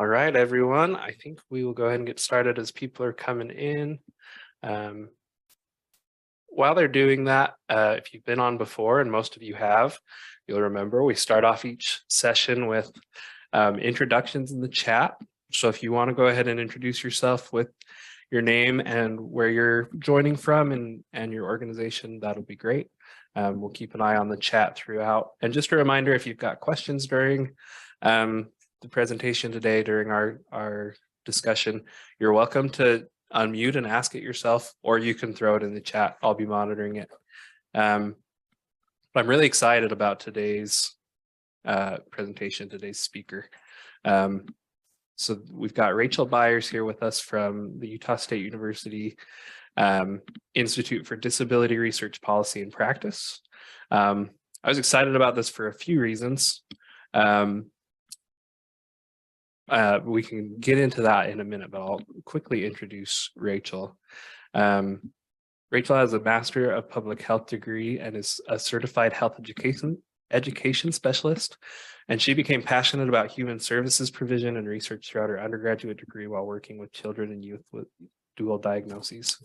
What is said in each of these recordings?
All right, everyone. I think we will go ahead and get started as people are coming in. Um, while they're doing that, if you've been on before, and most of you have, you'll remember we start off each session with introductions in the chat. So if you want to go ahead and introduce yourself with your name and where you're joining from and your organization, that'll be great. We'll keep an eye on the chat throughout. And just a reminder, if you've got questions during the presentation today, during our discussion, you're welcome to unmute and ask it yourself, or you can throw it in the chat. I'll be monitoring it. But I'm really excited about today's presentation, today's speaker. So we've got Rachel Byers here with us from the Utah State University Institute for Disability Research Policy and Practice. I was excited about this for a few reasons. We can get into that in a minute, but I'll quickly introduce Rachel. Rachel has a Master of Public Health degree and is a certified health education specialist, and she became passionate about human services provision and research throughout her undergraduate degree while working with children and youth with dual diagnoses.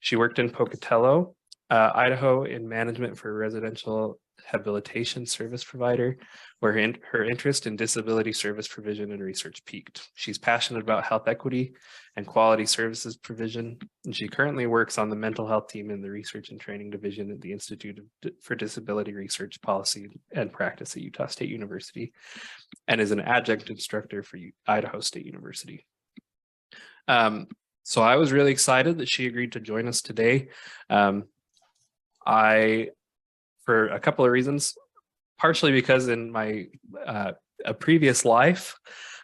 She worked in Pocatello, Idaho in management for a residential habilitation service provider, where her interest in disability service provision and research peaked. She's passionate about health equity and quality services provision, and she currently works on the mental health team in the Research and Training Division at the Institute for Disability Research Policy and Practice at Utah State University, and is an adjunct instructor for Idaho State University. So I was really excited that she agreed to join us today. For a couple of reasons, partially because in my a previous life,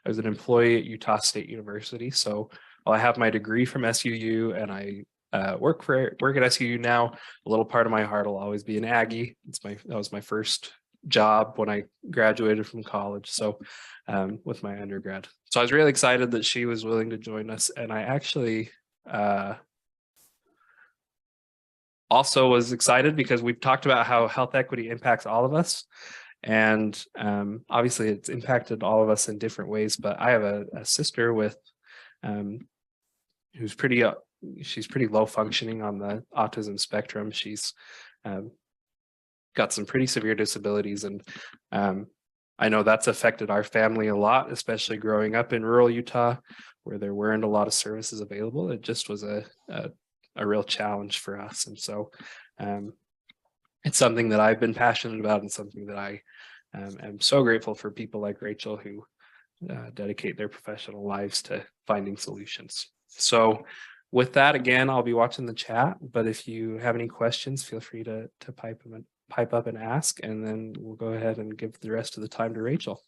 I was an employee at Utah State University. So while I have my degree from SUU and I work at SUU now, a little part of my heart will always be an Aggie. That was my first job when I graduated from college. So with my undergrad. So I was really excited that she was willing to join us. And I actually also was excited because we've talked about how health equity impacts all of us. And obviously it's impacted all of us in different ways, but I have a sister with who's she's pretty low functioning on the autism spectrum. She's got some pretty severe disabilities, and I know that's affected our family a lot, especially growing up in rural Utah where there weren't a lot of services available. It just was a real challenge for us. And so it's something that I've been passionate about, and something that I am so grateful for people like Rachel who dedicate their professional lives to finding solutions. So with that, again, I'll be watching the chat, but if you have any questions, feel free to pipe up and ask, and then we'll go ahead and give the rest of the time to Rachel.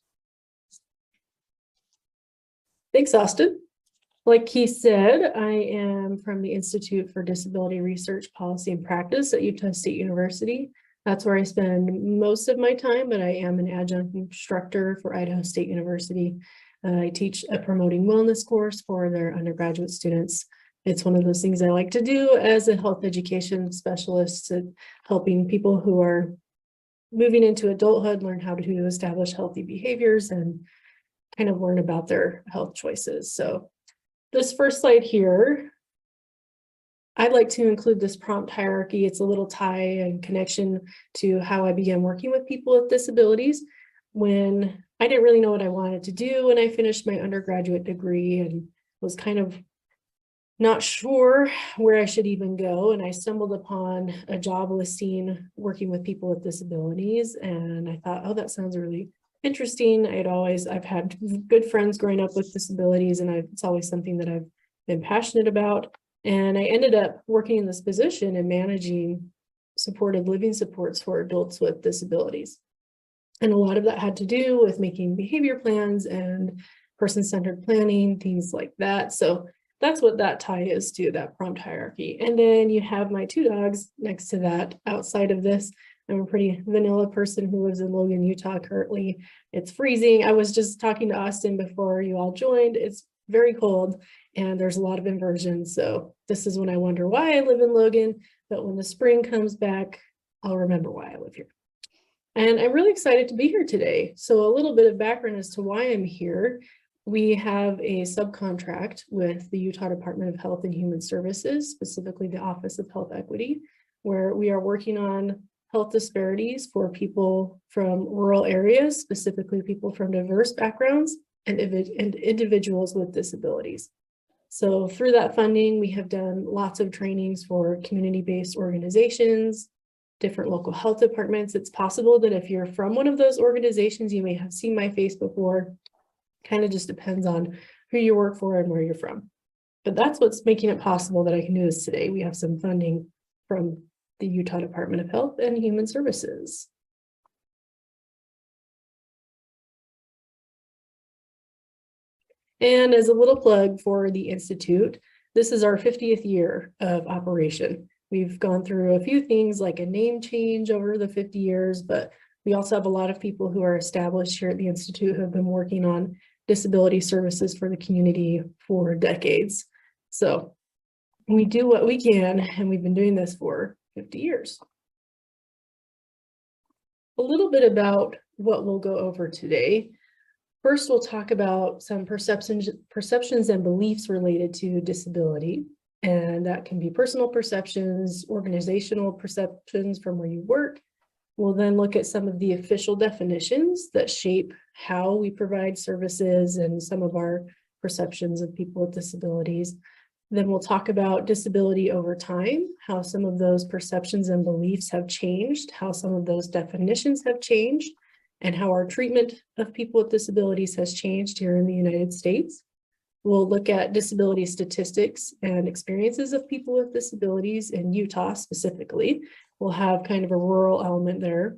Thanks, Austin. Like he said, I am from the Institute for Disability Research Policy and Practice at Utah State University. That's where I spend most of my time, but I am an adjunct instructor for Idaho State University. I teach a promoting wellness course for their undergraduate students. It's one of those things I like to do as a health education specialist, helping people who are moving into adulthood learn how to establish healthy behaviors and kind of learn about their health choices. So this first slide here, I'd like to include this prompt hierarchy. It's a little tie and connection to how I began working with people with disabilities when I didn't really know what I wanted to do when I finished my undergraduate degree and was kind of not sure where I should even go. And I stumbled upon a job listing working with people with disabilities. And I thought, oh, that sounds really interesting. I've had good friends growing up with disabilities, and it's always something that I've been passionate about. And I ended up working in this position and managing supported living supports for adults with disabilities. And a lot of that had to do with making behavior plans and person-centered planning, things like that. So that's what that tie is to, that prompt hierarchy. And then you have my two dogs next to that. Outside of this, I'm a pretty vanilla person who lives in Logan, Utah currently. It's freezing. I was just talking to Austin before you all joined. It's very cold and there's a lot of inversions. So this is when I wonder why I live in Logan, but when the spring comes back, I'll remember why I live here. And I'm really excited to be here today. So a little bit of background as to why I'm here. We have a subcontract with the Utah Department of Health and Human Services, specifically the Office of Health Equity, where we are working on health disparities for people from rural areas, specifically people from diverse backgrounds and individuals with disabilities. So through that funding, we have done lots of trainings for community-based organizations, different local health departments. It's possible that if you're from one of those organizations, you may have seen my face before. Kind of just depends on who you work for and where you're from. But that's what's making it possible that I can do this today. We have some funding from the Utah Department of Health and Human Services. And as a little plug for the Institute, this is our 50th year of operation. We've gone through a few things like a name change over the 50 years, but we also have a lot of people who are established here at the Institute who have been working on disability services for the community for decades. So we do what we can, and we've been doing this for 50 years. A little bit about what we'll go over today. First, we'll talk about some perceptions and beliefs related to disability, and that can be personal perceptions, organizational perceptions from where you work. We'll then look at some of the official definitions that shape how we provide services and some of our perceptions of people with disabilities. Then we'll talk about disability over time, how some of those perceptions and beliefs have changed, how some of those definitions have changed, and how our treatment of people with disabilities has changed here in the United States. We'll look at disability statistics and experiences of people with disabilities in Utah specifically. We'll have kind of a rural element there.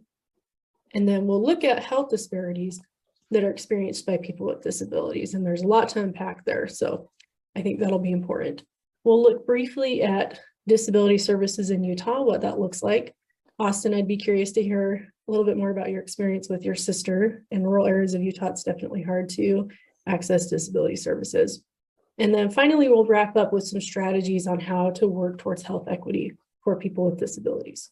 And then we'll look at health disparities that are experienced by people with disabilities. And there's a lot to unpack there. So I think that'll be important. We'll look briefly at disability services in Utah, what that looks like. Austin, I'd be curious to hear a little bit more about your experience with your sister. In rural areas of Utah, it's definitely hard to access disability services. And then finally, we'll wrap up with some strategies on how to work towards health equity for people with disabilities.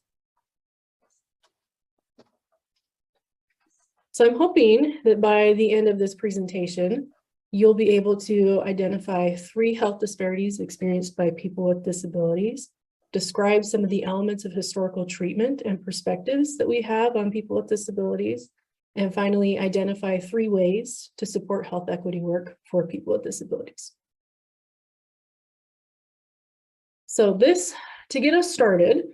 So I'm hoping that by the end of this presentation, you'll be able to identify 3 health disparities experienced by people with disabilities, describe some of the elements of historical treatment and perspectives that we have on people with disabilities, and finally, identify 3 ways to support health equity work for people with disabilities. So to get us started,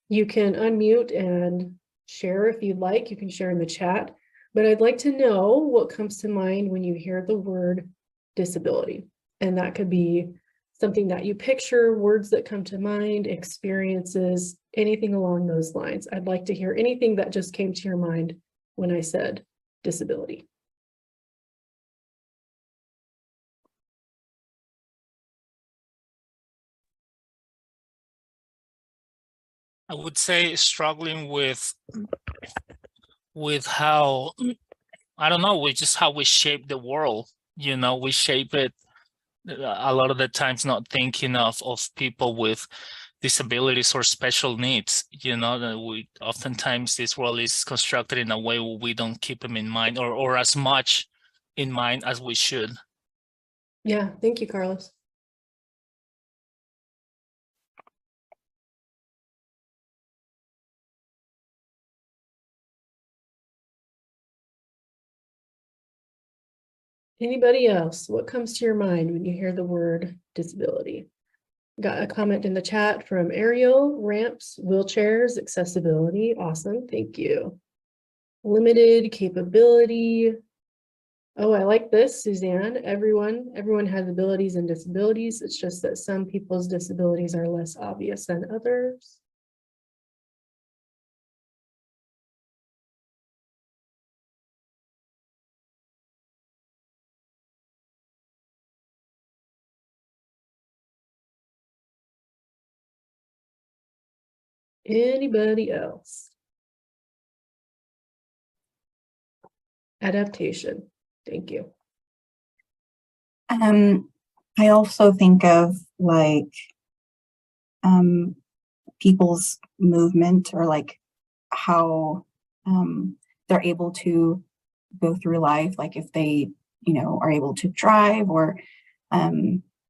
you can unmute and share if you'd like. You can share in the chat, but I'd like to know what comes to mind when you hear the word disability. And that could be something that you picture, words that come to mind, experiences, anything along those lines. I'd like to hear anything that just came to your mind when I said disability. I would say struggling with how, I don't know, with just how we shape the world. You know, we shape it a lot of the times not thinking of people with disabilities or special needs. You know, that we oftentimes this world is constructed in a way where we don't keep them in mind or as much in mind as we should. Yeah, thank you, Carlos. Anybody else? What comes to your mind when you hear the word disability? Got a comment in the chat from Ariel, ramps, wheelchairs, accessibility. Awesome, thank you. Limited capability. Oh, I like this, Suzanne. Everyone has abilities and disabilities. It's just that some people's disabilities are less obvious than others. Anybody else? Adaptation. Thank you. I also think of like people's movement or like how they're able to go through life, like if they you know, are able to drive, or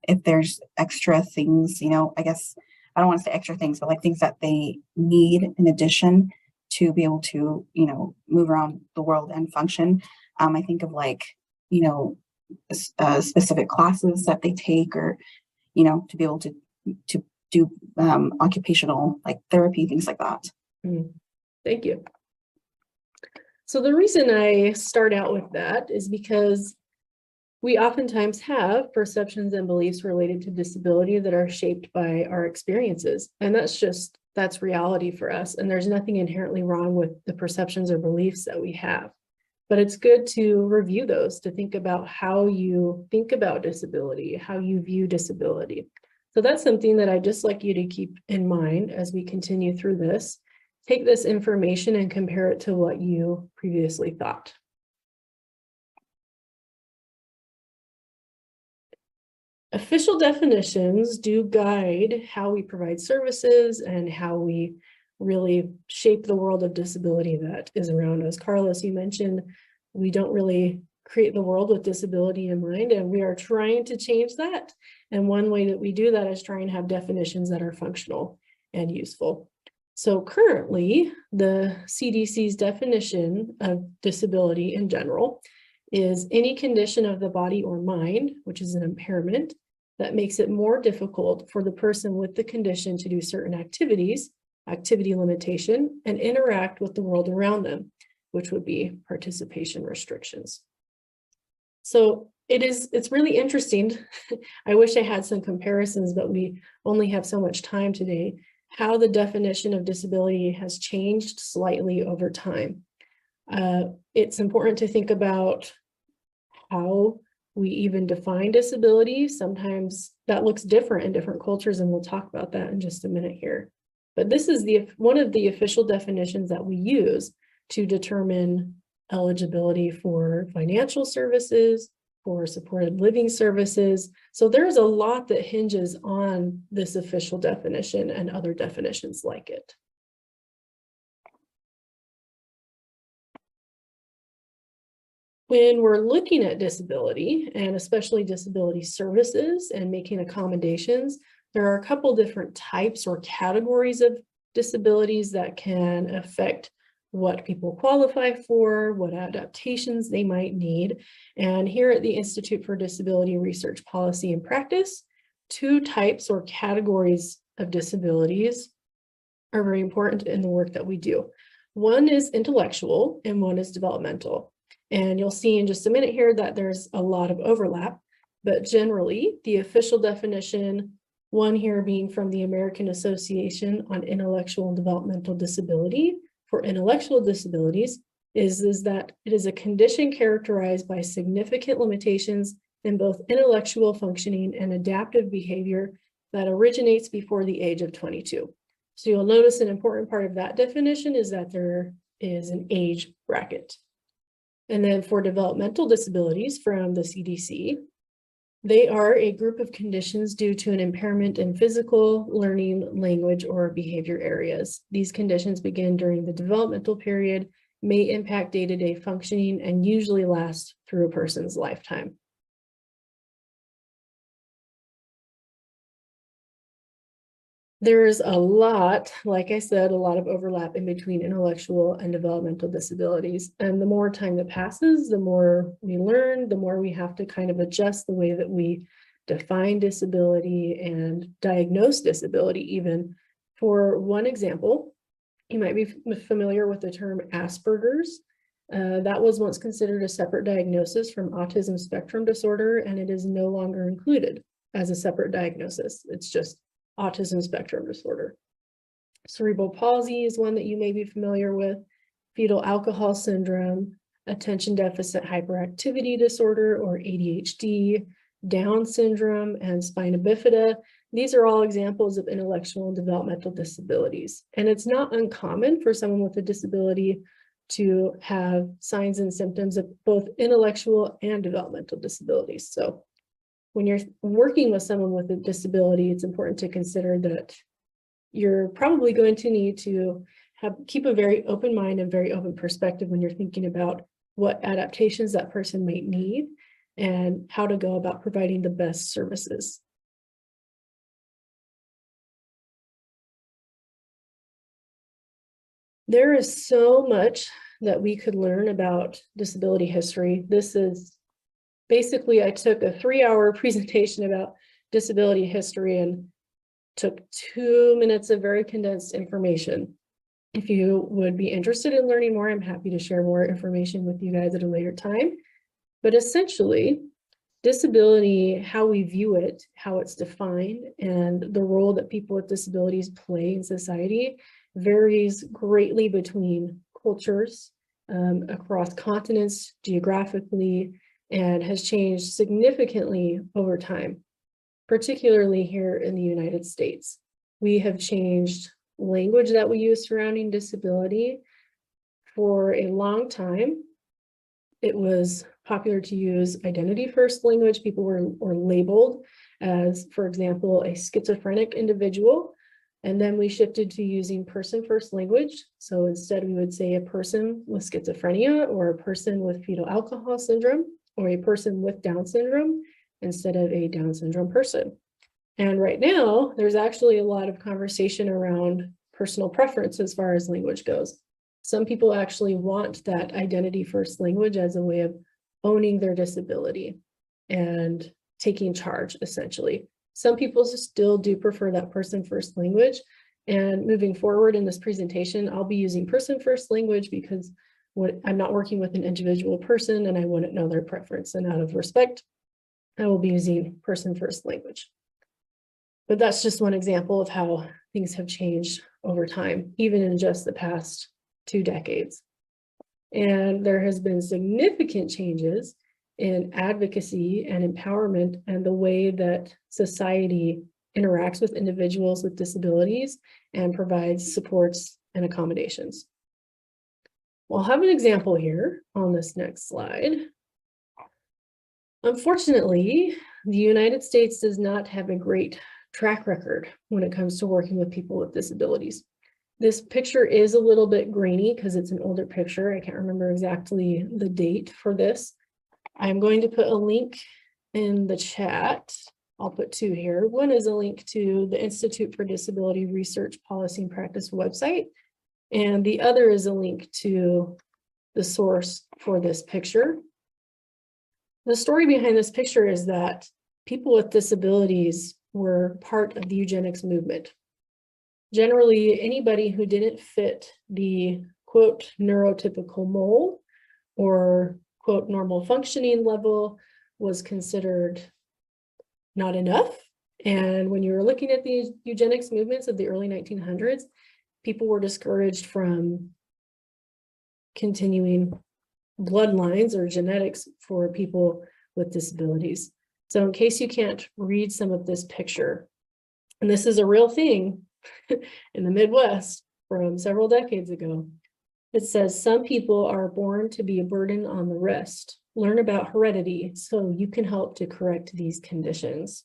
if there's extra things, you know, I guess I don't want to say extra things, but like things that they need in addition to be able to, you know, move around the world and function. I think of like, you know, specific classes that they take, or, you know, to be able to do occupational like therapy, things like that. Thank you. So the reason I start out with that is because we oftentimes have perceptions and beliefs related to disability that are shaped by our experiences. And that's reality for us. And there's nothing inherently wrong with the perceptions or beliefs that we have. But it's good to review those, to think about how you think about disability, how you view disability. So that's something that I'd just like you to keep in mind as we continue through this. Take this information and compare it to what you previously thought. Official definitions do guide how we provide services and how we really shape the world of disability that is around us. Carlos, you mentioned we don't really create the world with disability in mind, and we are trying to change that. And one way that we do that is trying to have definitions that are functional and useful. So currently, the CDC's definition of disability in general is any condition of the body or mind, which is an impairment, that makes it more difficult for the person with the condition to do certain activities, activity limitation, and interact with the world around them, which would be participation restrictions. So it's really interesting. I wish I had some comparisons, but we only have so much time today, how the definition of disability has changed slightly over time. It's important to think about how we even define disability. Sometimes that looks different in different cultures, and we'll talk about that in just a minute here. But this is one of the official definitions that we use to determine eligibility for financial services, for supported living services. So there's a lot that hinges on this official definition and other definitions like it. When we're looking at disability, and especially disability services and making accommodations, there are a couple different types or categories of disabilities that can affect what people qualify for, what adaptations they might need. And here at the Institute for Disability Research Policy and Practice, two types or categories of disabilities are very important in the work that we do. One is intellectual and one is developmental. And you'll see in just a minute here that there's a lot of overlap, but generally the official definition, one here being from the American Association on Intellectual and Developmental Disability for intellectual disabilities, is that it is a condition characterized by significant limitations in both intellectual functioning and adaptive behavior that originates before the age of 22. So you'll notice an important part of that definition is that there is an age bracket. And then for developmental disabilities from the CDC, they are a group of conditions due to an impairment in physical, learning, language, or behavior areas. These conditions begin during the developmental period, may impact day-to-day functioning, and usually last through a person's lifetime. There's a lot, like I said, a lot of overlap in between intellectual and developmental disabilities. And the more time that passes, the more we learn, the more we have to kind of adjust the way that we define disability and diagnose disability even. For one example, you might be familiar with the term Asperger's. That was once considered a separate diagnosis from autism spectrum disorder, and it is no longer included as a separate diagnosis. It's just autism spectrum disorder. Cerebral palsy is one that you may be familiar with, fetal alcohol syndrome, attention deficit hyperactivity disorder or ADHD, Down syndrome, and spina bifida. These are all examples of intellectual and developmental disabilities. And it's not uncommon for someone with a disability to have signs and symptoms of both intellectual and developmental disabilities. So when you're working with someone with a disability, it's important to consider that you're probably going to need to keep a very open mind and very open perspective when you're thinking about what adaptations that person might need and how to go about providing the best services. There is so much that we could learn about disability history. This is basically, I took a 3-hour presentation about disability history and took 2 minutes of very condensed information. If you would be interested in learning more, I'm happy to share more information with you guys at a later time. But essentially, disability, how we view it, how it's defined, and the role that people with disabilities play in society varies greatly between cultures, across continents, geographically, and has changed significantly over time, particularly here in the United States. We have changed language that we use surrounding disability. For a long time, it was popular to use identity first language. People were labeled as, for example, a schizophrenic individual. And then we shifted to using person first language. So instead we would say a person with schizophrenia, or a person with fetal alcohol syndrome, or a person with Down syndrome, instead of a Down syndrome person. And right now, there's actually a lot of conversation around personal preference as far as language goes. Some people actually want that identity first language as a way of owning their disability and taking charge, essentially. Some people still do prefer that person first language. And moving forward in this presentation, I'll be using person first language because I'm not working with an individual person and I wouldn't know their preference. And out of respect, I will be using person first language. But that's just one example of how things have changed over time, even in just the past 2 decades. And there has been significant changes in advocacy and empowerment and the way that society interacts with individuals with disabilities and provides supports and accommodations. We'll have an example here on this next slide. Unfortunately, the United States does not have a great track record when it comes to working with people with disabilities. This picture is a little bit grainy because it's an older picture. I can't remember exactly the date for this. I'm going to put a link in the chat. I'll put 2 here. One is a link to the Institute for Disability Research Policy and Practice website. And the other is a link to the source for this picture. The story behind this picture is that people with disabilities were part of the eugenics movement. Generally, anybody who didn't fit the quote neurotypical mold or quote normal functioning level was considered not enough. And when you were looking at the eugenics movements of the early 1900s, people were discouraged from continuing bloodlines or genetics for people with disabilities. So in case you can't read some of this picture, and this is a real thing in the Midwest from several decades ago, it says some people are born to be a burden on the rest. Learn about heredity so you can help to correct these conditions.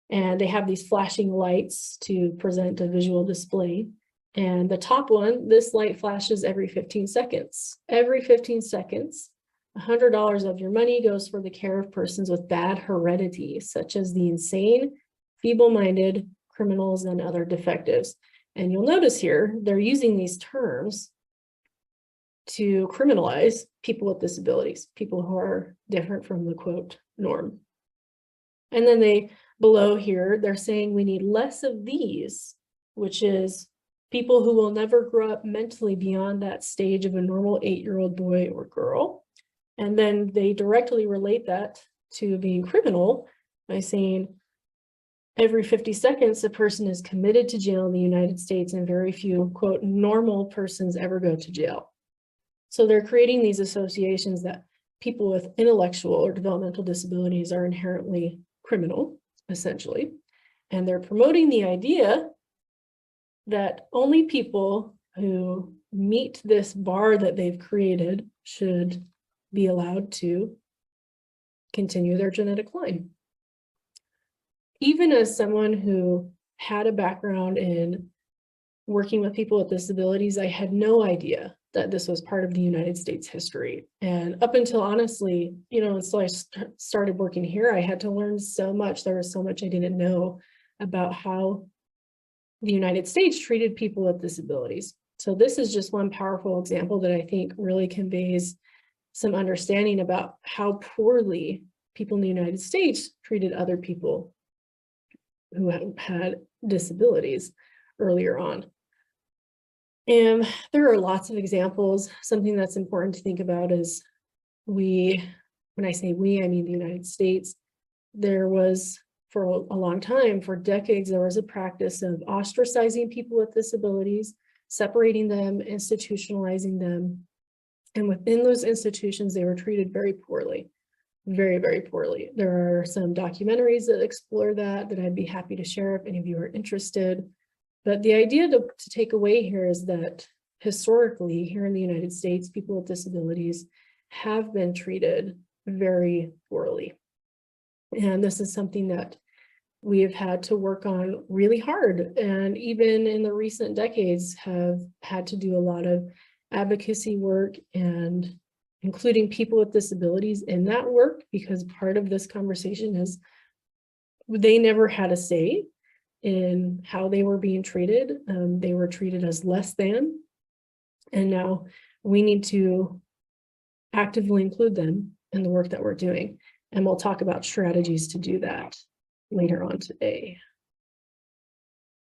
And they have these flashing lights to present a visual display. And the top one, this light flashes every 15 seconds. Every 15 seconds, $100 of your money goes for the care of persons with bad heredity, such as the insane, feeble-minded, criminals, and other defectives. And you'll notice here, they're using these terms to criminalize people with disabilities, people who are different from the quote norm. And then below here, they're saying we need less of these, which is people who will never grow up mentally beyond that stage of a normal 8-year-old boy or girl. And then they directly relate that to being criminal by saying every 50 seconds, a person is committed to jail in the United States, and very few, quote, normal persons ever go to jail. So they're creating these associations that people with intellectual or developmental disabilities are inherently criminal, essentially. And they're promoting the idea that only people who meet this bar that they've created should be allowed to continue their genetic line. Even as someone who had a background in working with people with disabilities, I had no idea that this was part of the United States history. And up until honestly, until I started working here, I had to learn so much. There was so much I didn't know about how the United States treated people with disabilities. So this is just one powerful example that I think really conveys some understanding about how poorly people in the United States treated other people who had disabilities earlier on. And there are lots of examples. Something that's important to think about is when I say we, I mean the United States. There was, for a long time, for decades, there was a practice of ostracizing people with disabilities, separating them, institutionalizing them. And within those institutions, they were treated very poorly, very, very poorly. There are some documentaries that explore that I'd be happy to share if any of you are interested. But the idea to take away here is that historically, here in the United States, people with disabilities have been treated very poorly. And this is something that we have had to work on really hard, and even in the recent decades have had to do a lot of advocacy work, and including people with disabilities in that work, because part of this conversation is they never had a say in how they were being treated. They were treated as less than, and now we need to actively include them in the work that we're doing. And we'll talk about strategies to do that later on today.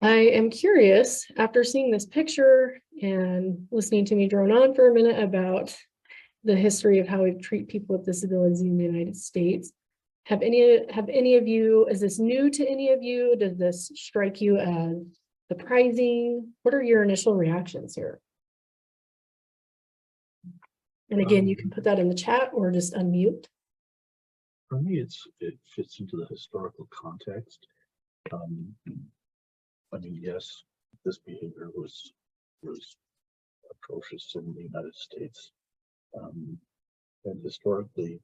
I am curious, after seeing this picture and listening to me drone on for a minute about the history of how we treat people with disabilities in the United States, have any of you, is this new to any of you? Does this strike you as surprising? What are your initial reactions here? And again, you can put that in the chat or just unmute. For me, it fits into the historical context. I mean, yes, this behavior was atrocious in the United States, and historically,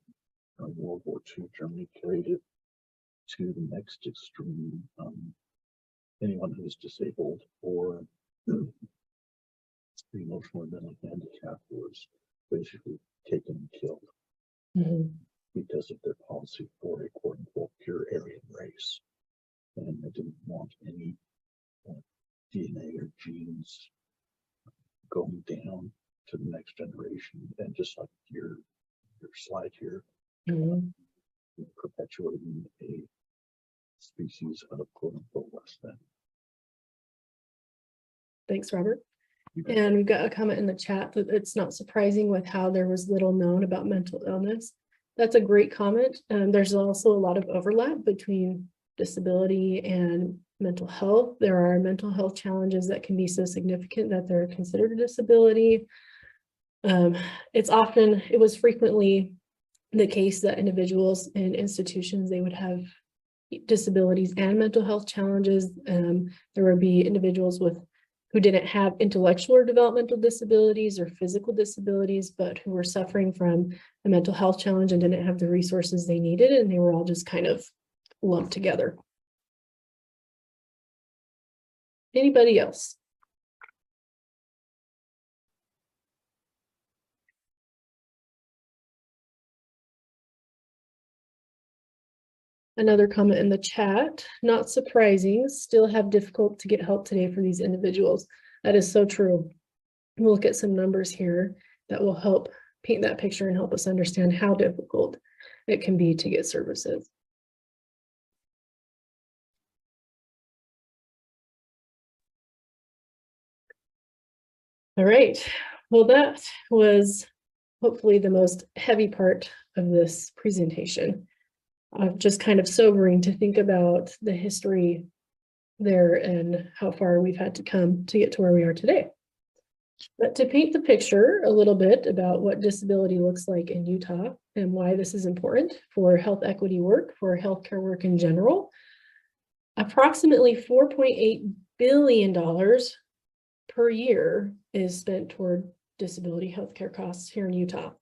World War II, Germany carried it to the next extreme. Anyone who is disabled or emotional or mental handicap was basically taken and killed. Mm-hmm. Because of their policy for a quote unquote pure Aryan race. And they didn't want any DNA or genes going down to the next generation. And just like your slide here, perpetuating a species of quote unquote less than. Thanks, Robert. And we've got a comment in the chat that it's not surprising with how there was little known about mental illness. That's a great comment. There's also a lot of overlap between disability and mental health. There are mental health challenges that can be so significant that they're considered a disability. It was frequently the case that individuals in institutions, they would have disabilities and mental health challenges. There would be individuals who didn't have intellectual or developmental disabilities or physical disabilities, but who were suffering from a mental health challenge and didn't have the resources they needed, and they were all just kind of lumped together. Anybody else? Another comment in the chat, not surprising, still have difficult to get help today for these individuals. That is so true. We'll look at some numbers here that will help paint that picture and help us understand how difficult it can be to get services. All right, well, that was hopefully the most heavy part of this presentation. Just kind of sobering to think about the history there and how far we've had to come to get to where we are today. But to paint the picture a little bit about what disability looks like in Utah and why this is important for health equity work, for healthcare work in general, approximately $4.8 billion per year is spent toward disability healthcare costs here in Utah.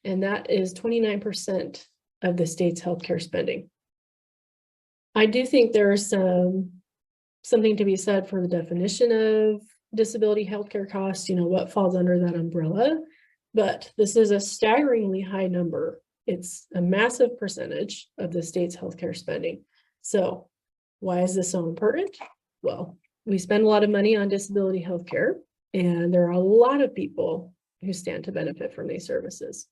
And that is 29% of the state's healthcare spending. I do think there's something to be said for the definition of disability healthcare costs, what falls under that umbrella, but this is a staggeringly high number. It's a massive percentage of the state's healthcare spending. So why is this so important? Well, we spend a lot of money on disability healthcare, and there are a lot of people who stand to benefit from these services.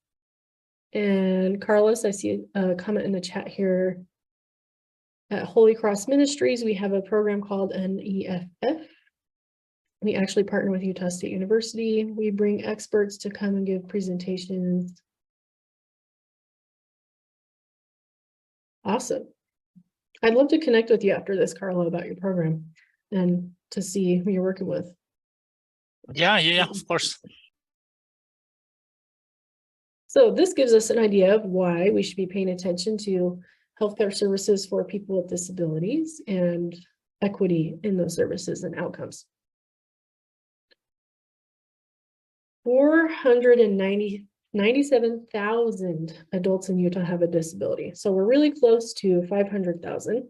And Carlos, I see a comment in the chat here. At Holy Cross Ministries, we have a program called NEFF. We actually partner with Utah State University. We bring experts to come and give presentations. Awesome. I'd love to connect with you after this, Carlo, about your program and to see who you're working with. Yeah, of course. So this gives us an idea of why we should be paying attention to healthcare services for people with disabilities and equity in those services and outcomes. 497,000 adults in Utah have a disability. So we're really close to 500,000.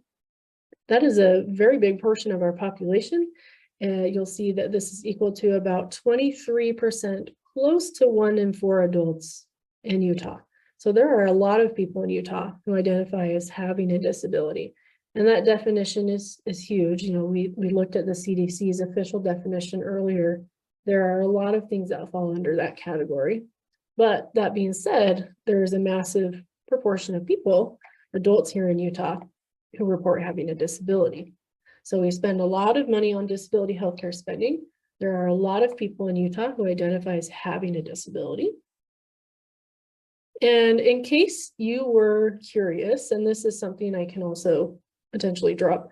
That is a very big portion of our population. You'll see that this is equal to about 23%, close to 1 in 4 adults in Utah. So there are a lot of people in Utah who identify as having a disability. And that definition is huge. We looked at the CDC's official definition earlier. There are a lot of things that fall under that category. But that being said, there is a massive proportion of people, adults here in Utah, who report having a disability. So we spend a lot of money on disability healthcare spending. There are a lot of people in Utah who identify as having a disability. And in case you were curious, and this is something I can also potentially drop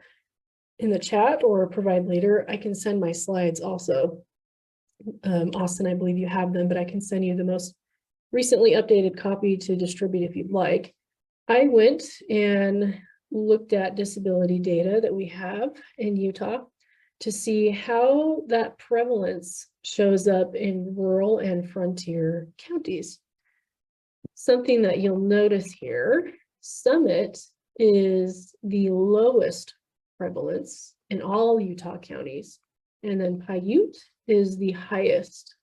in the chat or provide later, I can send my slides also. Austin, I believe you have them, but I can send you the most recently updated copy to distribute if you'd like. I went and looked at disability data that we have in Utah to see how that prevalence shows up in rural and frontier counties. Something that you'll notice here, Summit is the lowest prevalence in all Utah counties, and then Paiute is the highest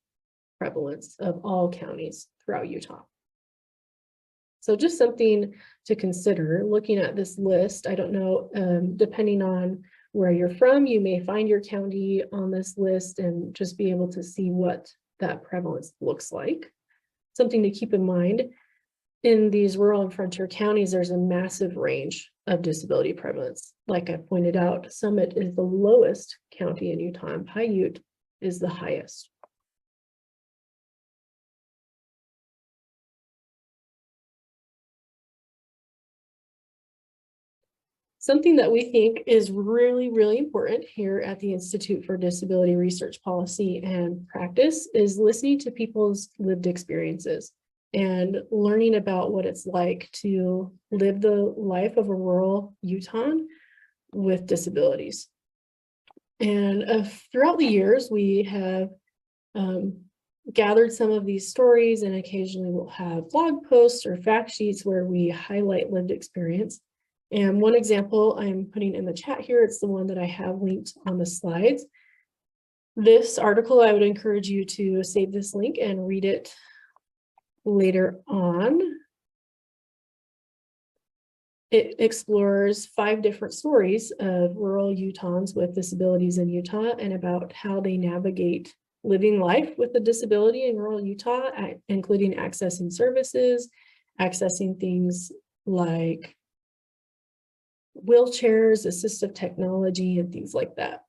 prevalence of all counties throughout Utah. So just something to consider looking at this list. I don't know, depending on where you're from, you may find your county on this list and just be able to see what that prevalence looks like. Something to keep in mind, in these rural and frontier counties, there's a massive range of disability prevalence. Like I pointed out, Summit is the lowest county in Utah, and Paiute is the highest. Something that we think is really, really important here at the Institute for Disability Research Policy and Practice is listening to people's lived experiences and learning about what it's like to live the life of a rural Utahn with disabilities. And throughout the years, we have gathered some of these stories, and occasionally we'll have blog posts or fact sheets where we highlight lived experience. And one example I'm putting in the chat here, it's the one that I have linked on the slides. This article, I would encourage you to save this link and read it later on. It explores 5 different stories of rural Utahns with disabilities in Utah and about how they navigate living life with a disability in rural Utah, including accessing services, accessing things like wheelchairs, assistive technology, and things like that.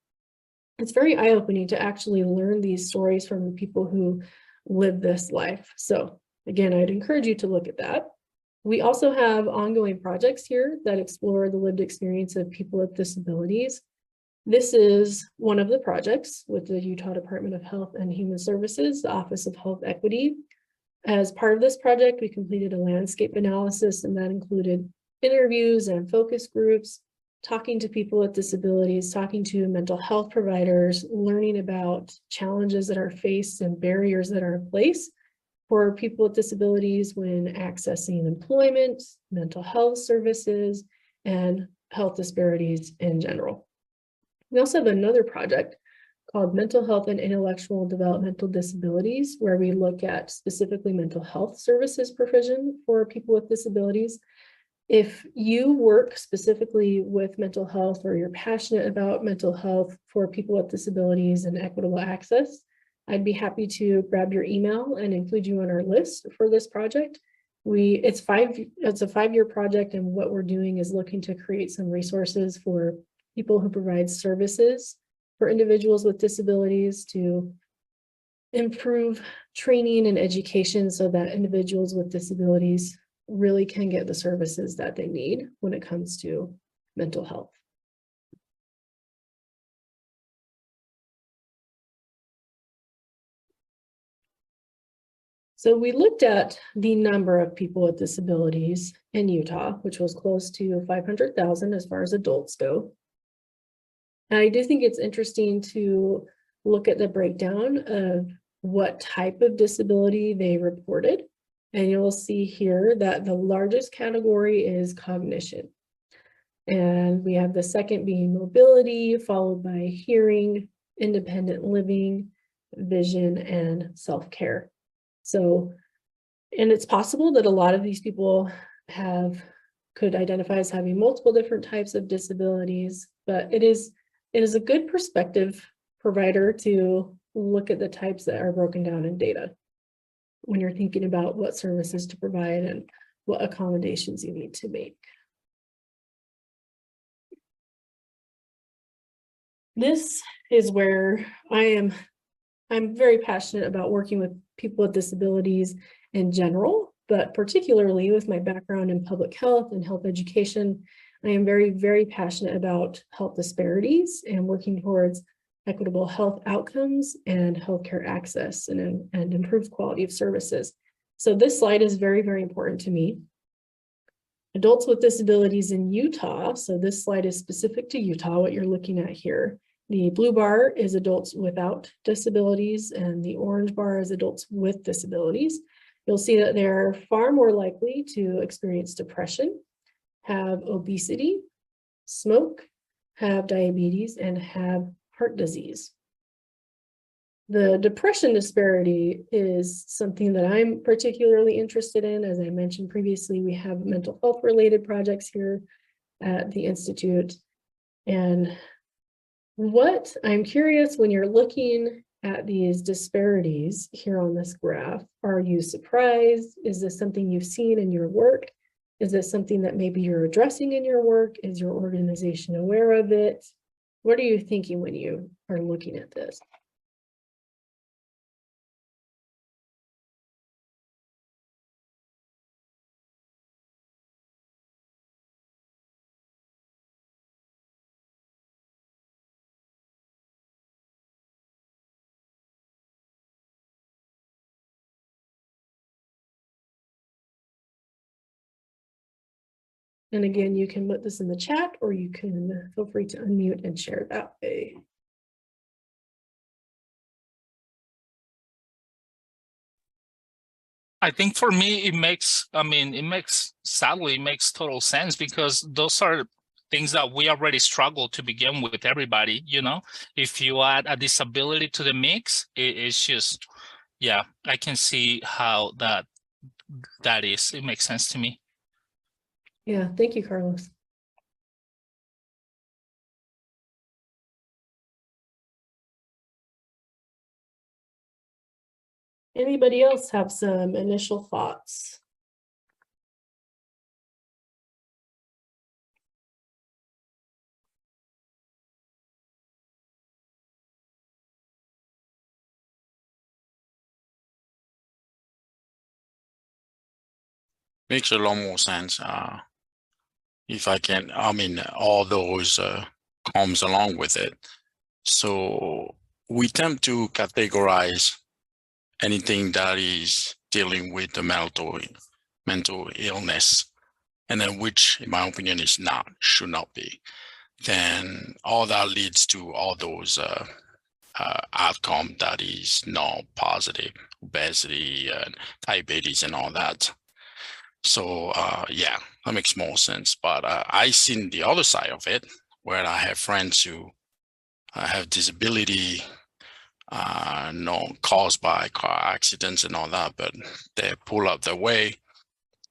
It's very eye-opening to actually learn these stories from the people who live this life. So again, I'd encourage you to look at that. We also have ongoing projects here that explore the lived experience of people with disabilities. This is one of the projects with the Utah Department of Health and Human Services, the Office of Health Equity. As part of this project, we completed a landscape analysis, and that included interviews and focus groups, talking to people with disabilities, talking to mental health providers, learning about challenges that are faced and barriers that are in place for people with disabilities when accessing employment, mental health services, and health disparities in general. We also have another project called Mental Health and Intellectual and Developmental Disabilities, where we look at specifically mental health services provision for people with disabilities. If you work specifically with mental health or you're passionate about mental health for people with disabilities and equitable access, I'd be happy to grab your email and include you on our list for this project. It's a 5-year project, and what we're doing is looking to create some resources for people who provide services for individuals with disabilities to improve training and education so that individuals with disabilities really can get the services that they need when it comes to mental health. So we looked at the number of people with disabilities in Utah, which was close to 500,000 as far as adults go. And I do think it's interesting to look at the breakdown of what type of disability they reported. And you'll see here that the largest category is cognition. And we have the second being mobility, followed by hearing, independent living, vision, and self-care. So, and it's possible that a lot of these people could identify as having multiple different types of disabilities, but it is a good perspective provider to look at the types that are broken down in data when you're thinking about what services to provide and what accommodations you need to make. This is where I'm very passionate about working with people with disabilities in general, but particularly with my background in public health and health education, I am very, very passionate about health disparities and working towards equitable health outcomes and healthcare access and improved quality of services. So this slide is very, very important to me. Adults with disabilities in Utah. So this slide is specific to Utah, what you're looking at here. The blue bar is adults without disabilities, and the orange bar is adults with disabilities. You'll see that they're far more likely to experience depression, have obesity, smoke, have diabetes, and have heart disease. The depression disparity is something that I'm particularly interested in. As I mentioned previously, we have mental health related projects here at the Institute. And what I'm curious, when you're looking at these disparities here on this graph, are you surprised? Is this something you've seen in your work? Is this something that maybe you're addressing in your work? Is your organization aware of it? What are you thinking when you are looking at this? And again, you can put this in the chat, or you can feel free to unmute and share that way. I think for me, sadly, it makes total sense, because those are things that we already struggle to begin with, everybody, if you add a disability to the mix, it's just, yeah, I can see how that is. It makes sense to me. Yeah, thank you, Carlos. Anybody else have some initial thoughts? Makes a lot more sense. If I can, all those comes along with it. So we tend to categorize anything that is dealing with the mental illness, and then which, in my opinion, should not be. Then all that leads to all those outcome that is not positive, obesity and diabetes and all that. So yeah, that makes more sense. But I seen the other side of it, where I have friends who have disability not caused by car accidents and all that, but they pull up their way.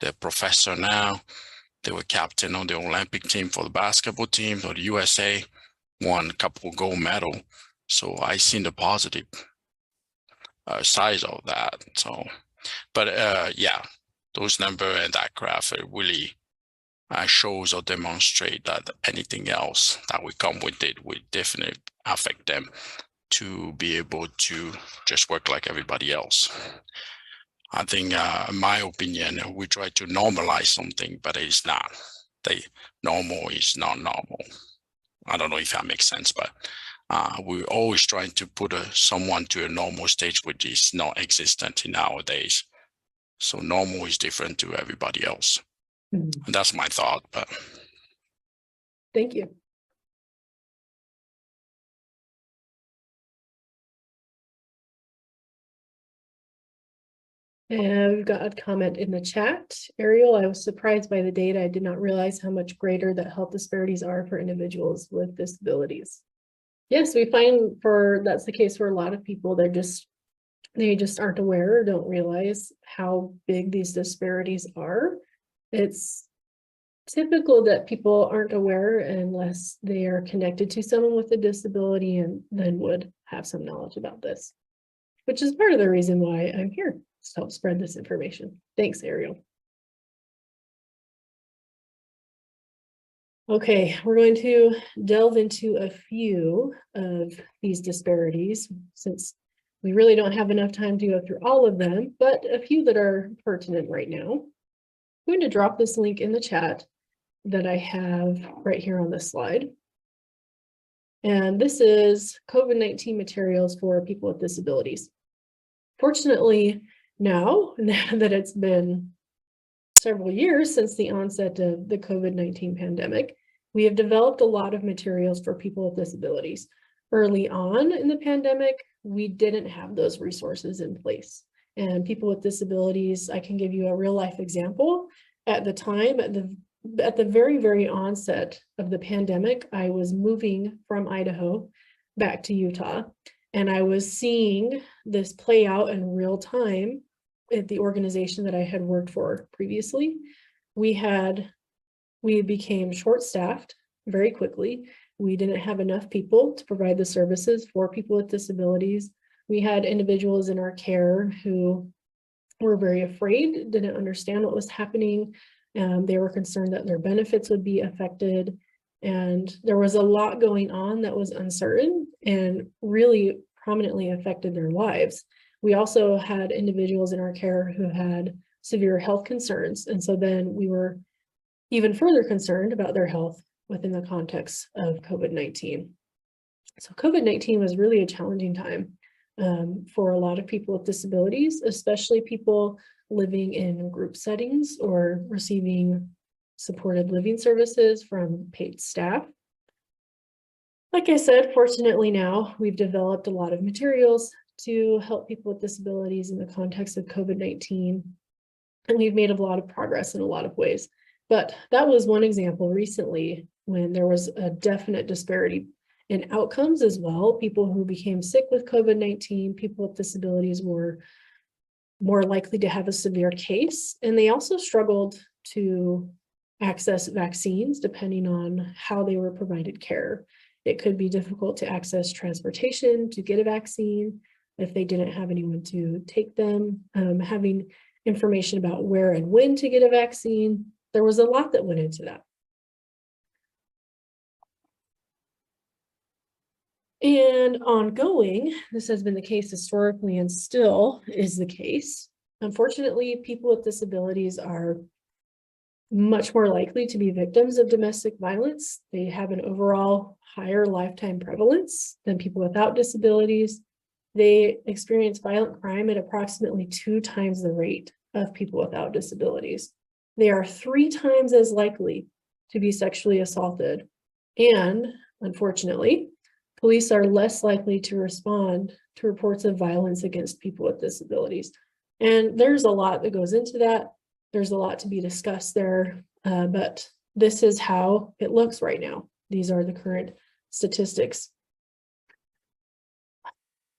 They're professor now. They were captain on the Olympic team for the basketball team for the USA, won a couple gold medal. So I seen the positive side of that. So, but yeah, those number and that graph, it really shows or demonstrate that anything else that we come with it will definitely affect them to be able to just work like everybody else. I think, in my opinion, we try to normalize something, but it's not. Normal is not normal. I don't know if that makes sense, but we're always trying to put someone to a normal stage, which is not existent nowadays. So normal is different to everybody else. And that's my thought. But Thank you. And we've got a comment in the chat. Ariel, I was surprised by the data. I did not realize how much greater that health disparities are for individuals with disabilities. Yes, we find that's the case for a lot of people. They just aren't aware or don't realize how big these disparities are. It's typical that people aren't aware unless they are connected to someone with a disability and then would have some knowledge about this, which is part of the reason why I'm here, to help spread this information. Thanks, Ariel. Okay, we're going to delve into a few of these disparities since we really don't have enough time to go through all of them, but a few that are pertinent right now. I'm going to drop this link in the chat that I have right here on this slide. And this is COVID-19 materials for people with disabilities. Fortunately, now that it's been several years since the onset of the COVID-19 pandemic, we have developed a lot of materials for people with disabilities. Early on in the pandemic, we didn't have those resources in place. And people with disabilities, I can give you a real life example. At the time, at the very, very onset of the pandemic, I was moving from Idaho back to Utah, and I was seeing this play out in real time at the organization that I had worked for previously. We became short-staffed very quickly. We didn't have enough people to provide the services for people with disabilities. We had individuals in our care who were very afraid, didn't understand what was happening. They were concerned that their benefits would be affected. And there was a lot going on that was uncertain and really prominently affected their lives. We also had individuals in our care who had severe health concerns. And so then we were even further concerned about their health within the context of COVID-19. So COVID-19 was really a challenging time for a lot of people with disabilities, especially people living in group settings or receiving supported living services from paid staff. Like I said, fortunately now we've developed a lot of materials to help people with disabilities in the context of COVID-19, and we've made a lot of progress in a lot of ways. But that was one example recently when there was a definite disparity in outcomes as well. People who became sick with COVID-19, people with disabilities were more likely to have a severe case, and they also struggled to access vaccines depending on how they were provided care. It could be difficult to access transportation to get a vaccine if they didn't have anyone to take them. Having information about where and when to get a vaccine, there was a lot that went into that. And ongoing, this has been the case historically and still is the case. Unfortunately, people with disabilities are much more likely to be victims of domestic violence. They have an overall higher lifetime prevalence than people without disabilities. They experience violent crime at approximately 2 times the rate of people without disabilities. They are 3 times as likely to be sexually assaulted. And unfortunately, police are less likely to respond to reports of violence against people with disabilities. And there's a lot that goes into that. There's a lot to be discussed there, but this is how it looks right now. These are the current statistics.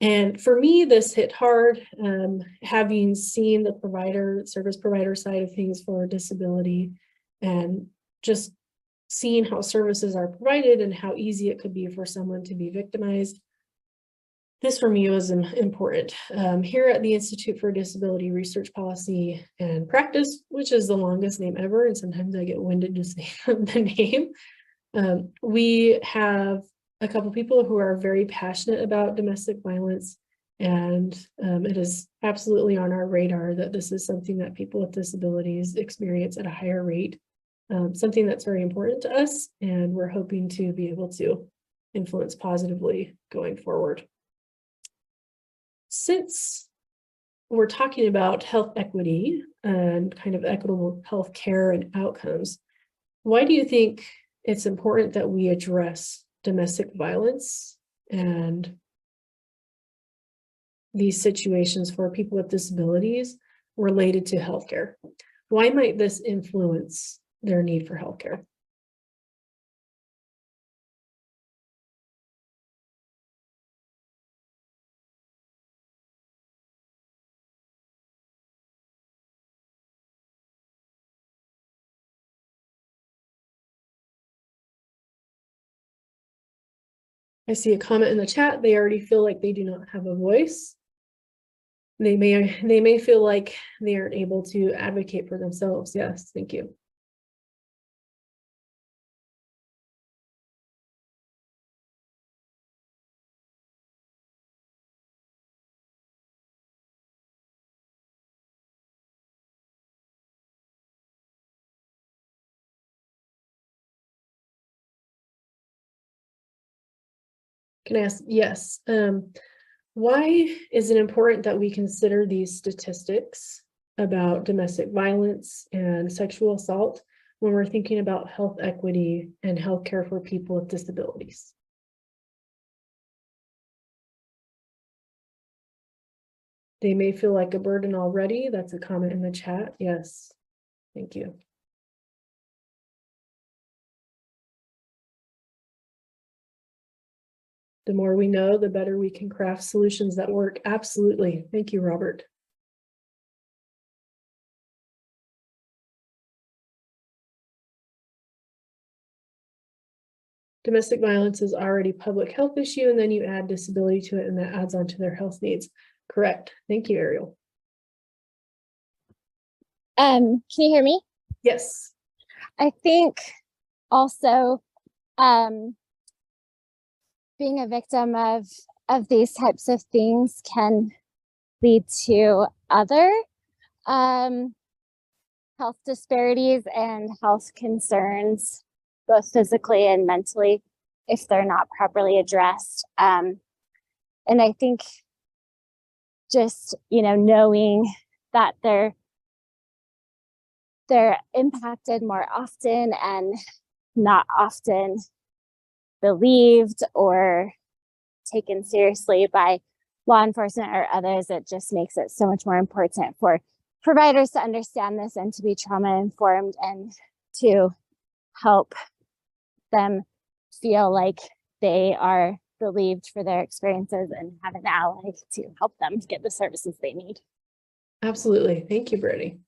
And for me, this hit hard, having seen the service provider side of things for disability, and just seeing how services are provided and how easy it could be for someone to be victimized. This for me was important. Here at the Institute for Disability Research Policy and Practice, which is the longest name ever, and sometimes I get winded just saying the name, we have a couple people who are very passionate about domestic violence, and it is absolutely on our radar that this is something that people with disabilities experience at a higher rate, something that's very important to us, and we're hoping to be able to influence positively going forward. Since we're talking about health equity and kind of equitable health care and outcomes, why do you think it's important that we address domestic violence and these situations for people with disabilities related to healthcare? Why might this influence their need for healthcare? I see a comment in the chat. They already feel like they do not have a voice. They may feel like they aren't able to advocate for themselves. Yes, thank you. Can I ask? Yes. Why is it important that we consider these statistics about domestic violence and sexual assault when we're thinking about health equity and healthcare for people with disabilities? They may feel like a burden already. That's a comment in the chat. Yes, thank you. The more we know, the better we can craft solutions that work. Absolutely. Thank you, Robert. Domestic violence is already a public health issue, and then you add disability to it, and that adds on to their health needs. Correct. Thank you, Ariel. Can you hear me? Yes. I think also being a victim of these types of things can lead to other health disparities and health concerns, both physically and mentally, if they're not properly addressed. And I think just, knowing that they're impacted more often and not often believed or taken seriously by law enforcement or others, it just makes it so much more important for providers to understand this and to be trauma informed and to help them feel like they are believed for their experiences and have an ally to help them get the services they need. Absolutely. Thank you, Brittany.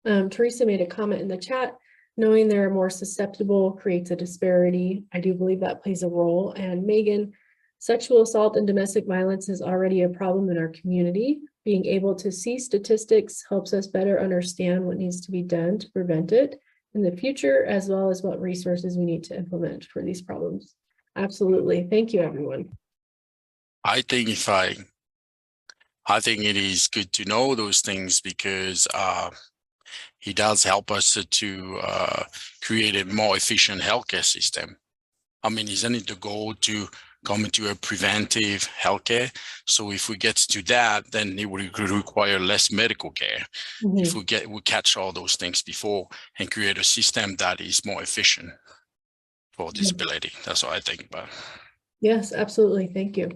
Teresa made a comment in the chat. Knowing they're more susceptible creates a disparity. I do believe that plays a role. And Megan, sexual assault and domestic violence is already a problem in our community. Being able to see statistics helps us better understand what needs to be done to prevent it in the future, as well as what resources we need to implement for these problems. Absolutely. Thank you, everyone. I think I think it is good to know those things because it does help us to create a more efficient healthcare system. I mean, isn't it the goal to come into a preventive healthcare? So if we get to that, then it would require less medical care. If we catch all those things before and create a system that is more efficient for disability. That's what I think about. Yes, absolutely. Thank you.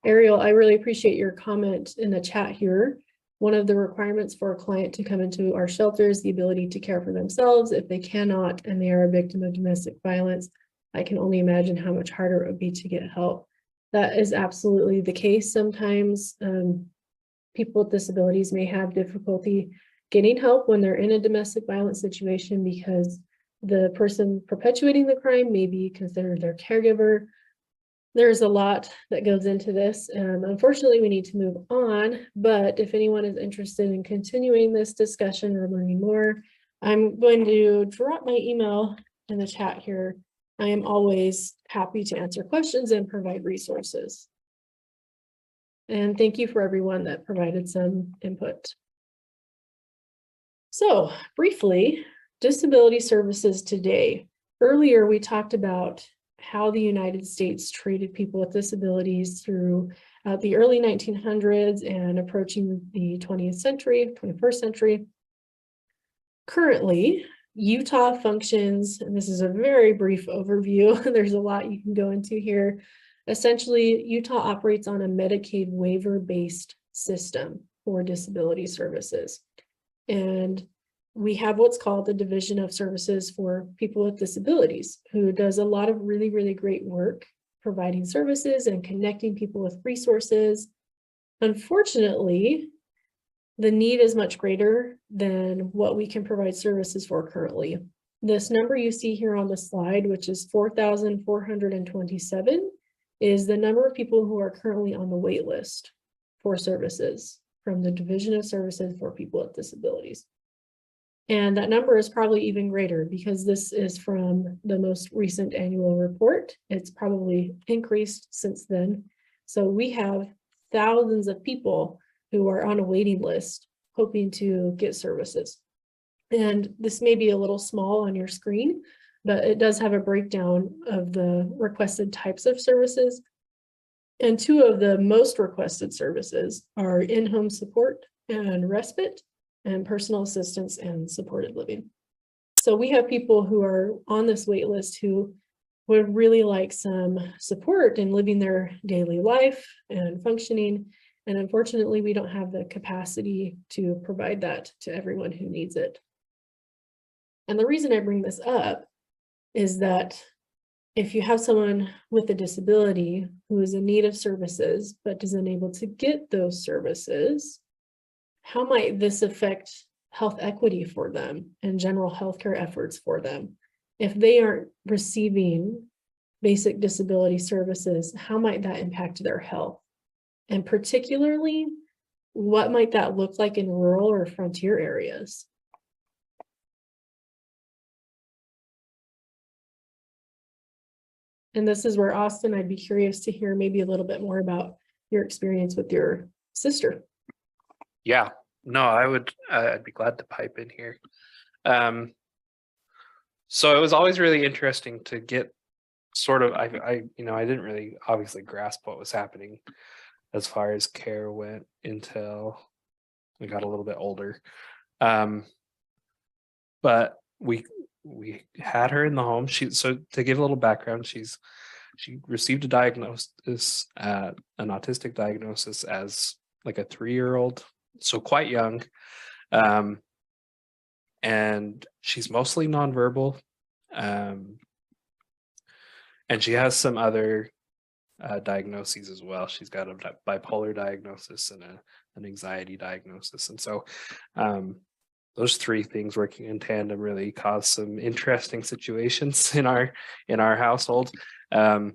Ariel, I really appreciate your comment in the chat here. One of the requirements for a client to come into our shelter is the ability to care for themselves if they cannot and they are a victim of domestic violence. I can only imagine how much harder it would be to get help. That is absolutely the case. Sometimes people with disabilities may have difficulty getting help when they're in a domestic violence situation because the person perpetuating the crime may be considered their caregiver. There's a lot that goes into this, and unfortunately we need to move on, but if anyone is interested in continuing this discussion or learning more, I'm going to drop my email in the chat here. I am always happy to answer questions and provide resources. And thank you for everyone that provided some input. So briefly, disability services today. Earlier, we talked about how the United States treated people with disabilities through the early 1900s and approaching the 20th century, 21st century. Currently, Utah functions, and this is a very brief overview, there's a lot you can go into here. Essentially, Utah operates on a Medicaid waiver-based system for disability services. And we have what's called the Division of Services for People with Disabilities, who does a lot of really, really great work providing services and connecting people with resources. Unfortunately, the need is much greater than what we can provide services for currently. This number you see here on the slide, which is 4,427, is the number of people who are currently on the wait list for services from the Division of Services for People with Disabilities. And that number is probably even greater because this is from the most recent annual report. It's probably increased since then. So we have thousands of people who are on a waiting list hoping to get services. And this may be a little small on your screen, but it does have a breakdown of the requested types of services. And two of the most requested services are in-home support and respite, and personal assistance and supported living. So we have people who are on this wait list who would really like some support in living their daily life and functioning. And unfortunately, we don't have the capacity to provide that to everyone who needs it. And the reason I bring this up is that if you have someone with a disability who is in need of services, but is unable to get those services, how might this affect health equity for them and general healthcare efforts for them? If they aren't receiving basic disability services, how might that impact their health? And particularly, what might that look like in rural or frontier areas? And this is where, Austin, I'd be curious to hear maybe a little bit more about your experience with your sister. Yeah, no, I'd be glad to pipe in here. So it was always really interesting to get sort of, I didn't really obviously grasp what was happening as far as care went until we got a little bit older. But we had her in the home. So to give a little background, she received a diagnosis, an autistic diagnosis as like a 3-year-old. So quite young, and she's mostly nonverbal, and she has some other diagnoses as well. She's got a bipolar diagnosis and an anxiety diagnosis, and so those 3 things working in tandem really caused some interesting situations in our household. But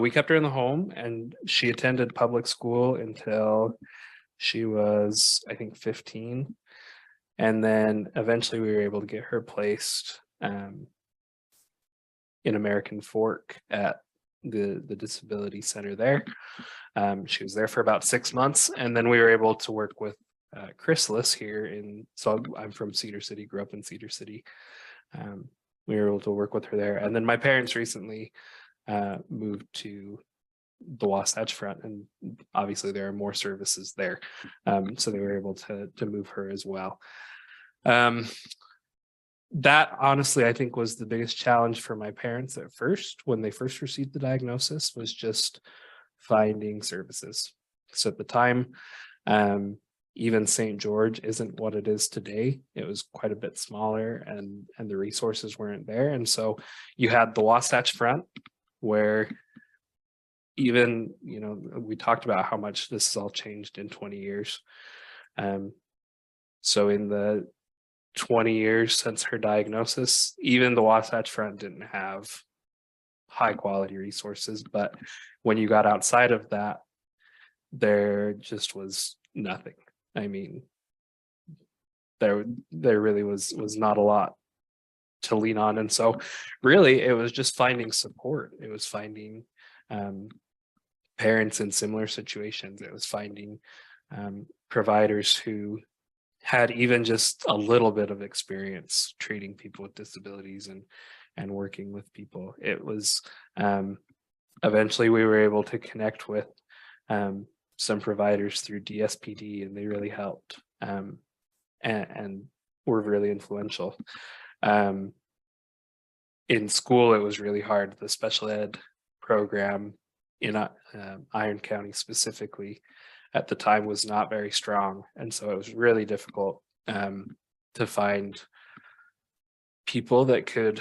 we kept her in the home, and she attended public school until she was, I think, 15. And then eventually we were able to get her placed in American Fork at the disability center there. She was there for about 6 months, and then we were able to work with Chrysalis here so I'm from Cedar City, grew up in Cedar City. We were able to work with her there. And then my parents recently moved to the Wasatch Front, and obviously there are more services there, so they were able to move her as well. That honestly, I think, was the biggest challenge for my parents at first when they first received the diagnosis, was just finding services. So at the time, even St. George isn't what it is today. It was quite a bit smaller, and the resources weren't there. And so you had the Wasatch Front, where even, you know, we talked about how much this has all changed in 20 years. So in the 20 years since her diagnosis, even the Wasatch Front didn't have high quality resources. But when you got outside of that, there just was nothing. I mean, there really was not a lot to lean on. And so really it was just finding support. It was finding parents in similar situations. It was finding providers who had even just a little bit of experience treating people with disabilities and working with people. It was eventually we were able to connect with some providers through DSPD, and they really helped and were really influential. In school, it was really hard. The special ed program in Iron County specifically at the time was not very strong. And so it was really difficult to find people that could,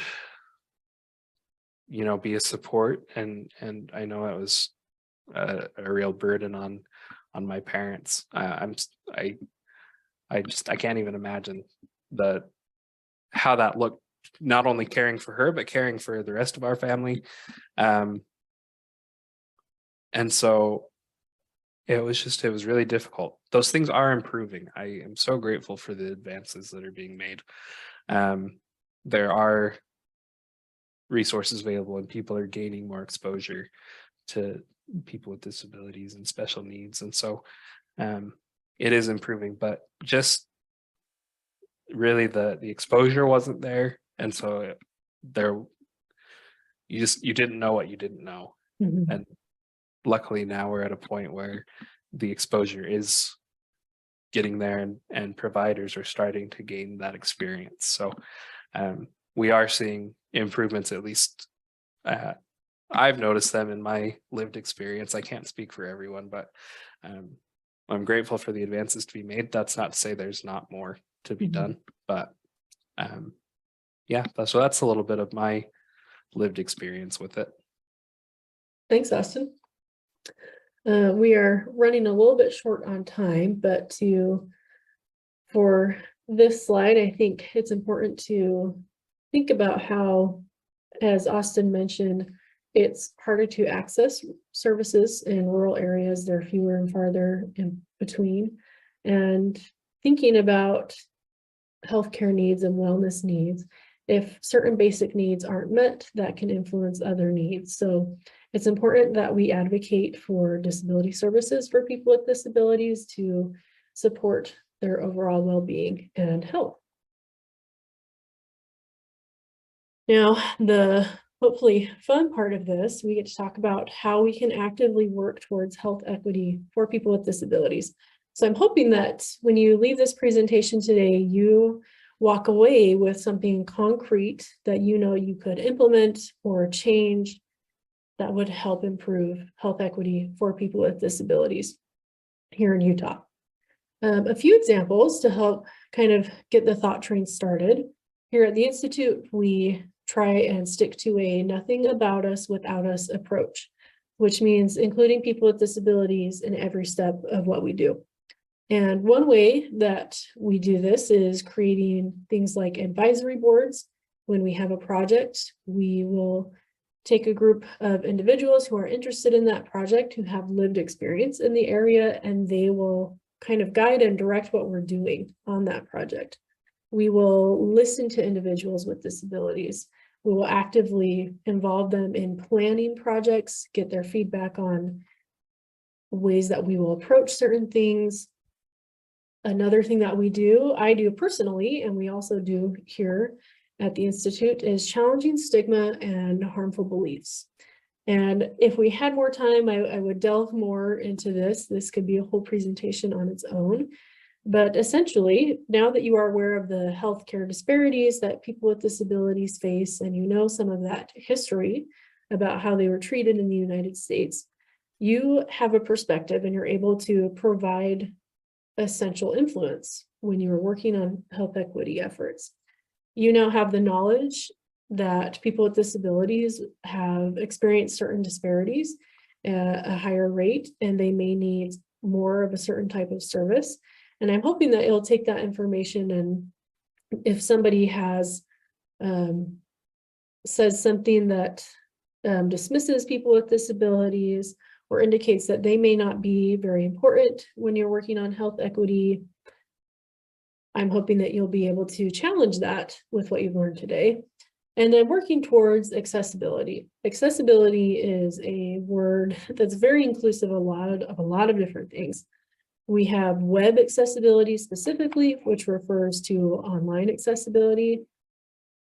you know, be a support. And I know it was a real burden on my parents. I can't even imagine how that looked, not only caring for her, but caring for the rest of our family. And so it was really difficult. Those things are improving. I am so grateful for the advances that are being made. There are resources available, and people are gaining more exposure to people with disabilities and special needs. And so it is improving, but just really the exposure wasn't there. And so you didn't know what you didn't know. Mhm. And luckily now we're at a point where the exposure is getting there, and providers are starting to gain that experience. So we are seeing improvements, at least I've noticed them in my lived experience. I can't speak for everyone, but I'm grateful for the advances to be made. That's not to say there's not more to be done, but yeah, that's a little bit of my lived experience with it. Thanks, Austin. We are running a little bit short on time, but for this slide, I think it's important to think about how, as Austin mentioned, it's harder to access services in rural areas. They're fewer and farther in between. And thinking about healthcare needs and wellness needs, if certain basic needs aren't met, that can influence other needs. So it's important that we advocate for disability services for people with disabilities to support their overall well-being and health. Now, the hopefully fun part of this, we get to talk about how we can actively work towards health equity for people with disabilities. So I'm hoping that when you leave this presentation today, you walk away with something concrete that you know you could implement or change that would help improve health equity for people with disabilities here in Utah. A few examples to help kind of get the thought train started. Here at the Institute, we try and stick to a nothing about us without us approach, which means including people with disabilities in every step of what we do. And one way that we do this is creating things like advisory boards. When we have a project, we will take a group of individuals who are interested in that project, who have lived experience in the area, and they will kind of guide and direct what we're doing on that project. We will listen to individuals with disabilities. We will actively involve them in planning projects, get their feedback on ways that we will approach certain things. Another thing that I do personally, and we also do here at the Institute, is challenging stigma and harmful beliefs. And if we had more time, I would delve more into this. This could be a whole presentation on its own. But essentially, now that you are aware of the healthcare disparities that people with disabilities face, and you know some of that history about how they were treated in the United States, you have a perspective and you're able to provide essential influence when you are working on health equity efforts. You now have the knowledge that people with disabilities have experienced certain disparities at a higher rate, and they may need more of a certain type of service. And I'm hoping that it'll take that information, and if somebody has says something that dismisses people with disabilities or indicates that they may not be very important when you're working on health equity, I'm hoping that you'll be able to challenge that with what you've learned today. And then working towards accessibility. Accessibility is a word that's very inclusive of a lot of different things. We have web accessibility specifically, which refers to online accessibility.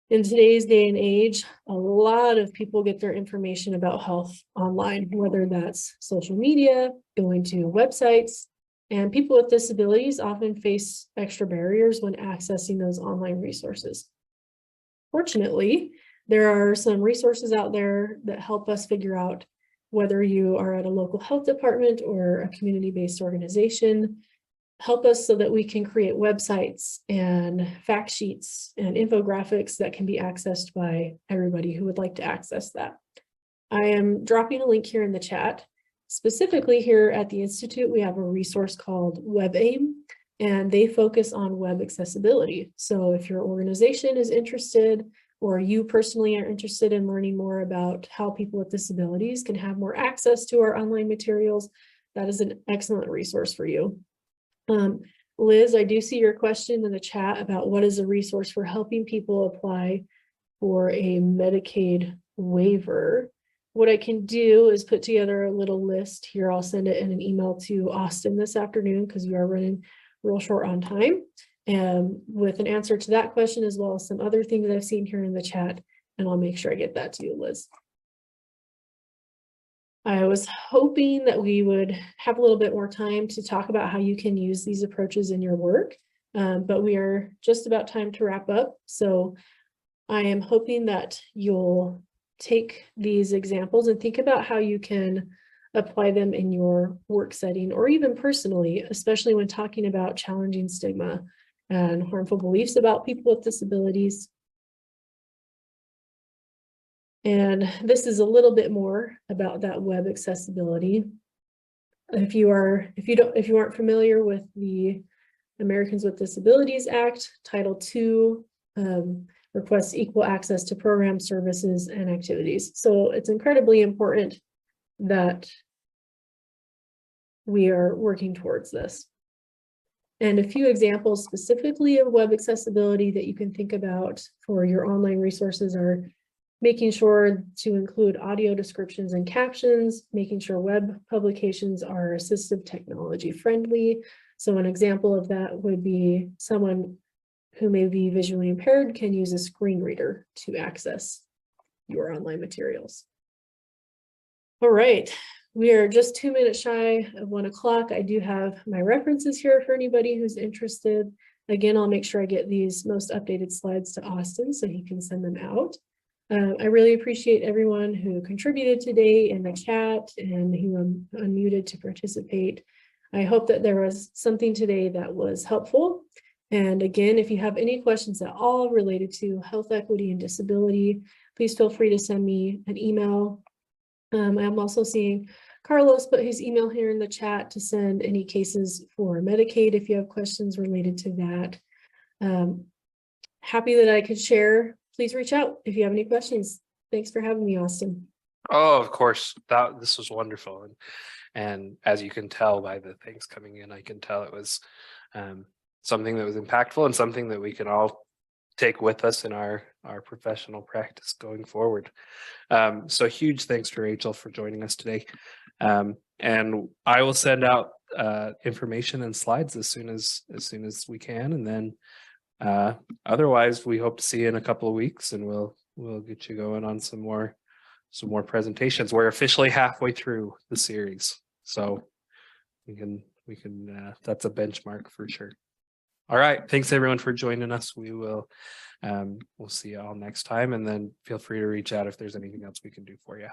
In today's day and age, a lot of people get their information about health online, whether that's social media, going to websites, and people with disabilities often face extra barriers when accessing those online resources. Fortunately, there are some resources out there that help us figure out whether you are at a local health department or a community-based organization. Help us so that we can create websites and fact sheets and infographics that can be accessed by everybody who would like to access that. I am dropping a link here in the chat. Specifically here at the Institute, we have a resource called WebAIM, and they focus on web accessibility. So if your organization is interested, or you personally are interested in learning more about how people with disabilities can have more access to our online materials, that is an excellent resource for you. Liz, I do see your question in the chat about what is a resource for helping people apply for a Medicaid waiver. What I can do is put together a little list here. I'll send it in an email to Austin this afternoon because we are running real short on time, and with an answer to that question as well as some other things I've seen here in the chat, and I'll make sure I get that to you, Liz. I was hoping that we would have a little bit more time to talk about how you can use these approaches in your work, but we are just about time to wrap up. So I am hoping that you'll take these examples and think about how you can apply them in your work setting or even personally, especially when talking about challenging stigma and harmful beliefs about people with disabilities. And this is a little bit more about that web accessibility. If you aren't familiar with the Americans with Disabilities Act, Title II requests equal access to programs, services, and activities. So it's incredibly important that we are working towards this. And a few examples specifically of web accessibility that you can think about for your online resources are making sure to include audio descriptions and captions, making sure web publications are assistive technology friendly. So an example of that would be someone who may be visually impaired can use a screen reader to access your online materials. All right, we are just 2 minutes shy of 1 o'clock. I do have my references here for anybody who's interested. Again, I'll make sure I get these most updated slides to Austin so he can send them out. I really appreciate everyone who contributed today in the chat and who unmuted to participate. I hope that there was something today that was helpful. And again, if you have any questions at all related to health equity and disability, please feel free to send me an email. I'm also seeing Carlos put his email here in the chat to send any cases for Medicaid if you have questions related to that. Happy that I could share. Please reach out if you have any questions. Thanks for having me, Austin. Oh, of course, this was wonderful. And as you can tell by the things coming in, I can tell it was something that was impactful and something that we can all take with us in our professional practice going forward. So huge thanks to Rachel for joining us today. And I will send out information and slides as soon as we can, and then otherwise we hope to see you in a couple of weeks, and we'll get you going on some more presentations. We're officially halfway through the series, so we can that's a benchmark for sure. All right, thanks everyone for joining us. We'll see you all next time, and then feel free to reach out if there's anything else we can do for you.